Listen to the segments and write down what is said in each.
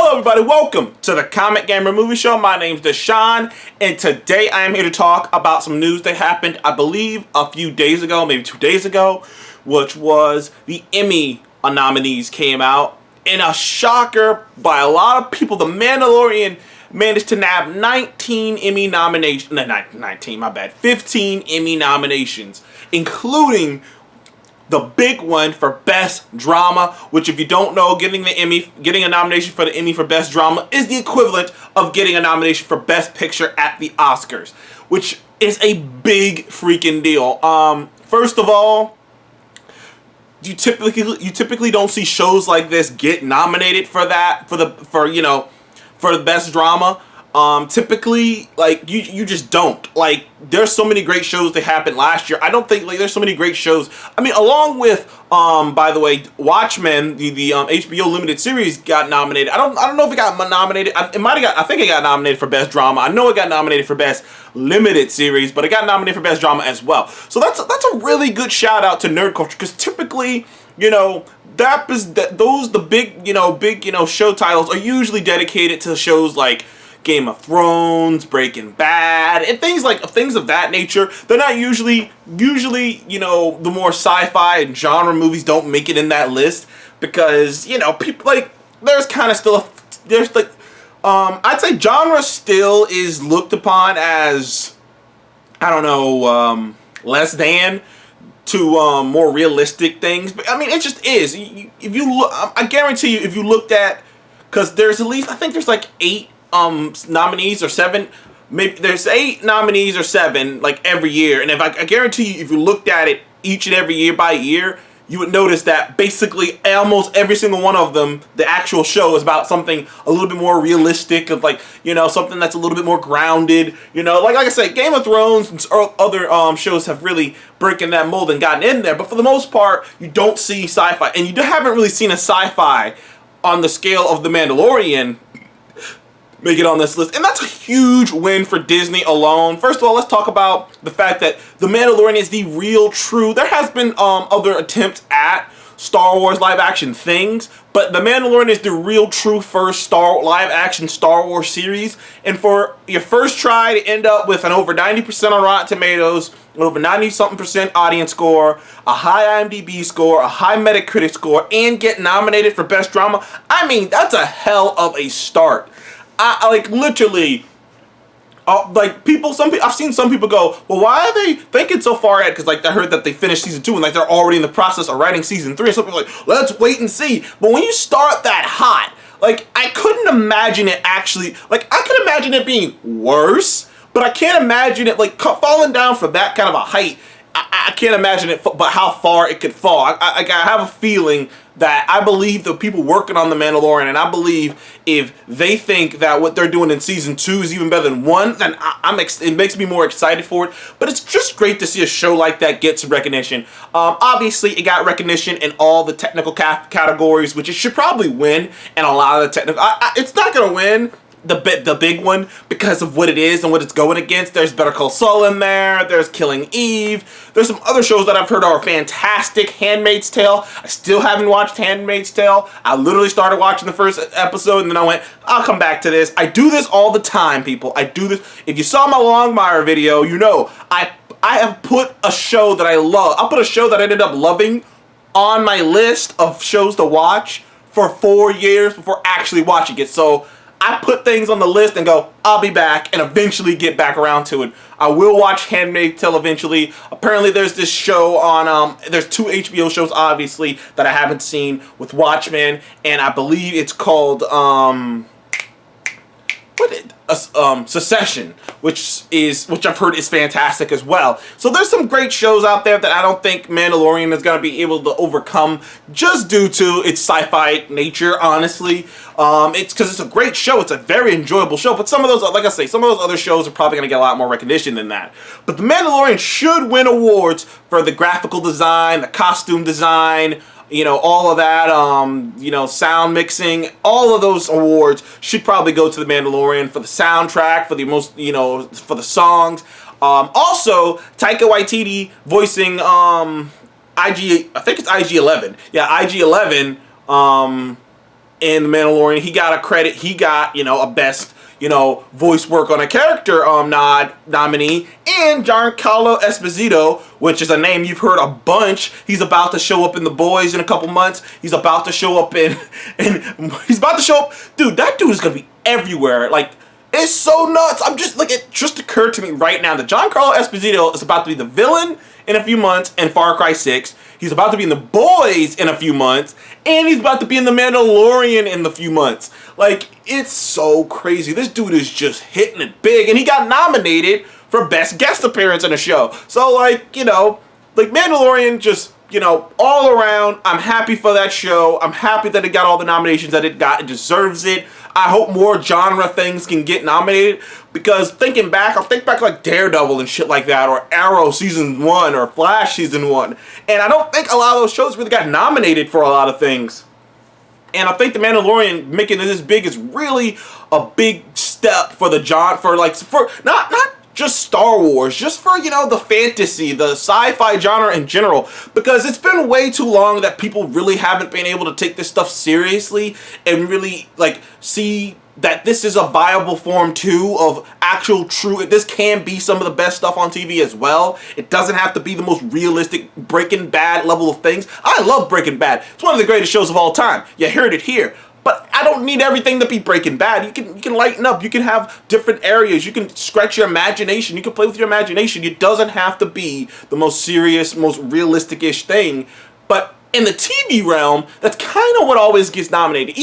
Hello everybody, welcome to the Comic Gamer Movie Show. My name's Deshaun, and today I am here to talk about some news that happened, I believe, a few days ago, maybe 2 days ago, which was the Emmy nominees came out. And a shocker by a lot of people, The Mandalorian managed to nab 19 Emmy nominations, no, not 19, my bad, 15 Emmy nominations, including the big one for Best Drama, which if you don't know, getting a nomination for the Emmy for Best Drama is the equivalent of getting a nomination for Best Picture at the Oscars, which is a big freaking deal. First of all, you typically don't see shows like this get nominated for that, for the Best Drama. Typically, like, you just don't. Like, there's so many great shows that happened last year. I don't think, like, there's so many great shows. I mean, along with, by the way, Watchmen, the HBO limited series got nominated. I don't know if it got nominated. I think it got nominated for Best Drama. I know it got nominated for Best Limited Series, but it got nominated for Best Drama as well. So that's a really good shout out to nerd culture, because typically, the big show titles are usually dedicated to shows like Game of Thrones, Breaking Bad, and things of that nature. They're not usually, the more sci-fi and genre movies don't make it in that list because, people, like, there's kind of still, I'd say genre still is looked upon as, less than to more realistic things. But I mean, it just is. If you look, I guarantee you, if you looked at, because there's at least, I think there's like 8 nominees or 7, maybe there's 8 nominees or 7 like every year, and if I guarantee you, if you looked at it each and every year by year, you would notice that basically almost every single one of them, the actual show is about something a little bit more realistic, of like, something that's a little bit more grounded, like I said, Game of Thrones and other shows have really broken that mold and gotten in there, but for the most part, you don't see sci-fi, and you haven't really seen a sci-fi on the scale of The Mandalorian make it on this list, and that's a huge win for Disney alone. First of all, let's talk about the fact that The Mandalorian is the real true. There has been other attempts at Star Wars live action things, but The Mandalorian is the real true first live action Star Wars series, and for your first try to end up with an over 90% on Rotten Tomatoes, an over 90-something% audience score, a high IMDb score, a high Metacritic score, and get nominated for Best Drama, I mean, that's a hell of a start. Like, literally, I've seen some people go, well, why are they thinking so far ahead? Because, like, I heard that they finished season 2 and, like, they're already in the process of writing season 3. And some people are like, let's wait and see. But when you start that hot, like, I couldn't imagine it actually, like, I could imagine it being worse, but I can't imagine it, like, falling down from that kind of a height. I can't imagine it, but how far it could fall. I have a feeling that I believe the people working on The Mandalorian, and I believe if they think that what they're doing in season 2 is even better than 1, then it makes me more excited for it. But it's just great to see a show like that get some recognition. Obviously, it got recognition in all the technical categories, which it should probably win. And a lot of the technical, it's not gonna win the big one because of what it is and what it's going against. There's Better Call Saul in there, there's Killing Eve, there's some other shows that I've heard are fantastic. Handmaid's Tale, I still haven't watched Handmaid's Tale. I literally started watching the first episode and then I went, I'll come back to this. I do this all the time, people. I do this. If you saw my Longmire video, you know I have put a show that I love, I'll put a show that I ended up loving on my list of shows to watch for 4 years before actually watching it. So I put things on the list and go, I'll be back, and eventually get back around to it. I will watch Handmaid's Tale eventually. Apparently there's this show on, there's 2 HBO shows, obviously, that I haven't seen with Watchmen, and I believe it's called, Succession, which I've heard is fantastic as well. So there's some great shows out there that I don't think Mandalorian is going to be able to overcome just due to its sci-fi nature, honestly. It's because it's a great show. It's a very enjoyable show. But some of those, like I say, some of those other shows are probably going to get a lot more recognition than that. But The Mandalorian should win awards for the graphical design, the costume design, all of that, sound mixing, all of those awards should probably go to The Mandalorian for the soundtrack, for the most, for the songs. Also, Taika Waititi voicing, I think it's IG-11. Yeah, IG-11, in The Mandalorian. He got a credit. He got, you know, a best, you know, voice work on a character nominee. And Giancarlo Esposito, which is a name you've heard a bunch. He's about to show up in The Boys in a couple months. He's about to show up he's about to show up. Dude, that dude is gonna be everywhere. Like, it's so nuts. I'm just like, it just occurred to me right now that Giancarlo Esposito is about to be the villain in a few months in Far Cry 6. He's about to be in The Boys in a few months, and he's about to be in The Mandalorian in a few months. Like, it's so crazy. This dude is just hitting it big, and he got nominated for Best Guest Appearance in a show. So, like, you know, like, Mandalorian just, you know, all around, I'm happy for that show. I'm happy that it got all the nominations that it got. It deserves it. I hope more genre things can get nominated, because thinking back, I'll think back like Daredevil and shit like that, or Arrow Season 1, or Flash Season 1, and I don't think a lot of those shows really got nominated for a lot of things. And I think The Mandalorian making it this big is really a big step for the for not just Star Wars, just for, you know, the fantasy, the sci-fi genre in general, because it's been way too long that people really haven't been able to take this stuff seriously and really, like, see that this is a viable form too of actual true, this can be some of the best stuff on TV as well. It doesn't have to be the most realistic Breaking Bad level of things. I love Breaking Bad. It's one of the greatest shows of all time. You heard it here. But I don't need everything to be Breaking Bad. You can lighten up. You can have different areas. You can stretch your imagination. You can play with your imagination. It doesn't have to be the most serious, most realistic-ish thing. But in the TV realm, that's kind of what always gets nominated.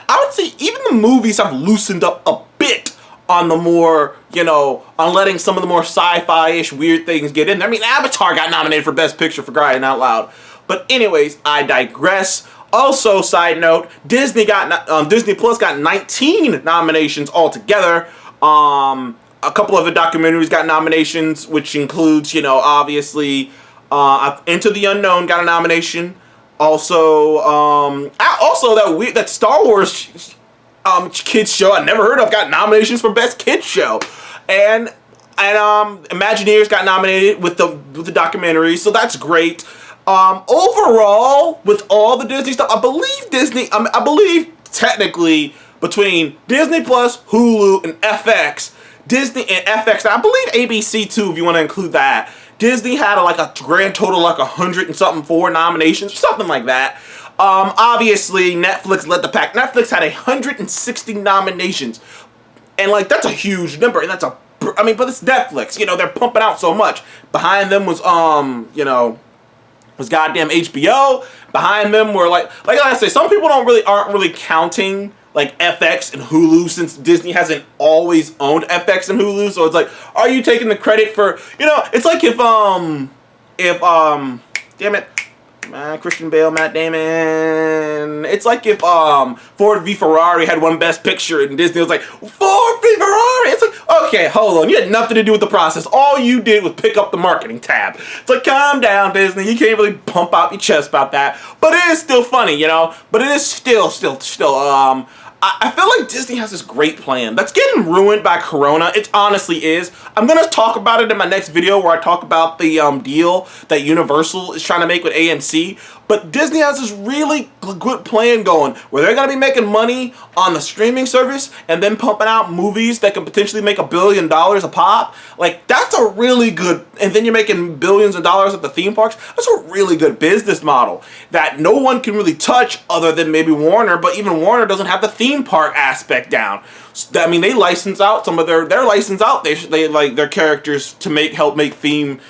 I would say even the movies have loosened up a bit on the more, you know, on letting some of the more sci-fi-ish weird things get in there. I mean, Avatar got nominated for Best Picture, for crying out loud. But anyways, I digress. Also, side note, Disney Plus got 19 nominations altogether. A couple of the documentaries got nominations, which includes, you know, obviously, Into the Unknown got a nomination. Also, that Star Wars kids show I never heard of got nominations for Best Kids Show, and Imagineers got nominated with the documentary, so that's great. Overall, with all the Disney stuff, I believe technically between Disney Plus, Hulu, and FX, and I believe ABC too, if you want to include that, Disney had like a grand total like 100 and something 4 nominations, something like that. Obviously, Netflix led the pack. Netflix had 160 nominations, and like that's a huge number, and but it's Netflix. You know, they're pumping out so much. Behind them was was goddamn HBO. Behind them were like I say, some people aren't really counting like FX and Hulu, since Disney hasn't always owned FX and Hulu. So it's like, are you taking the credit for, you know, it's like if damn it, Christian Bale, Matt Damon. It's like if Ford v Ferrari had won Best Picture and Disney was like, Ford v Ferrari. It's like, okay, hold on. You had nothing to do with the process. All you did was pick up the marketing tab. It's like, calm down, Disney. You can't really pump out your chest about that. But it is still funny, you know. But it is still I feel like Disney has this great plan that's getting ruined by Corona. It honestly is. I'm going to talk about it in my next video where I talk about the deal that Universal is trying to make with AMC. But Disney has this really good plan going where they're going to be making money on the streaming service and then pumping out movies that can potentially make $1 billion a pop. Like, that's a really good, and then you're making billions of dollars at the theme parks. That's a really good business model that no one can really touch other than maybe Warner, but even Warner doesn't have the theme park aspect down. I mean, they license out some of their license out they like their characters to help make themed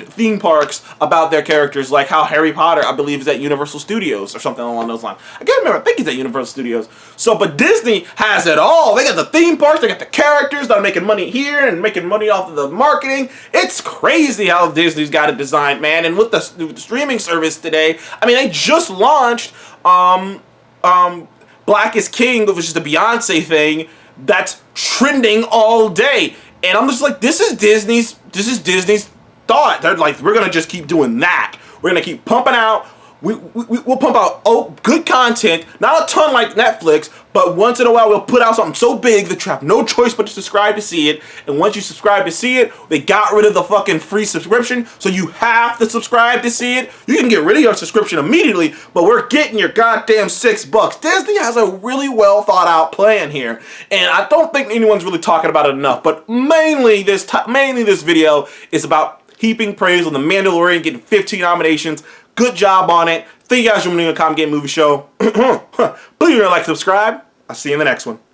theme parks about their characters, like how Harry Potter, I believe, is at Universal Studios or something along those lines. I can't remember. I think it's at Universal Studios. So, but Disney has it all. They got the theme parks, they got the characters, they're making money here and making money off of the marketing. It's crazy how Disney's got it designed, man. And with the streaming service today, I mean, they just launched Black is King, which is the Beyonce thing that's trending all day. And I'm just like, this is Disney's thought. They're like, we're gonna just keep doing that. We're gonna keep pumping out we'll pump out good content, not a ton like Netflix, but once in a while we'll put out something so big that you have no choice but to subscribe to see it. And once you subscribe to see it, they got rid of the fucking free subscription, so you have to subscribe to see it. You can get rid of your subscription immediately, but we're getting your goddamn $6. Disney has a really well thought out plan here, and I don't think anyone's really talking about it enough. But mainly this video is about heaping praise on The Mandalorian getting 15 nominations. Good job on it. Thank you guys for joining me on the Comic Game Movie Show. Please like, subscribe. I'll see you in the next one.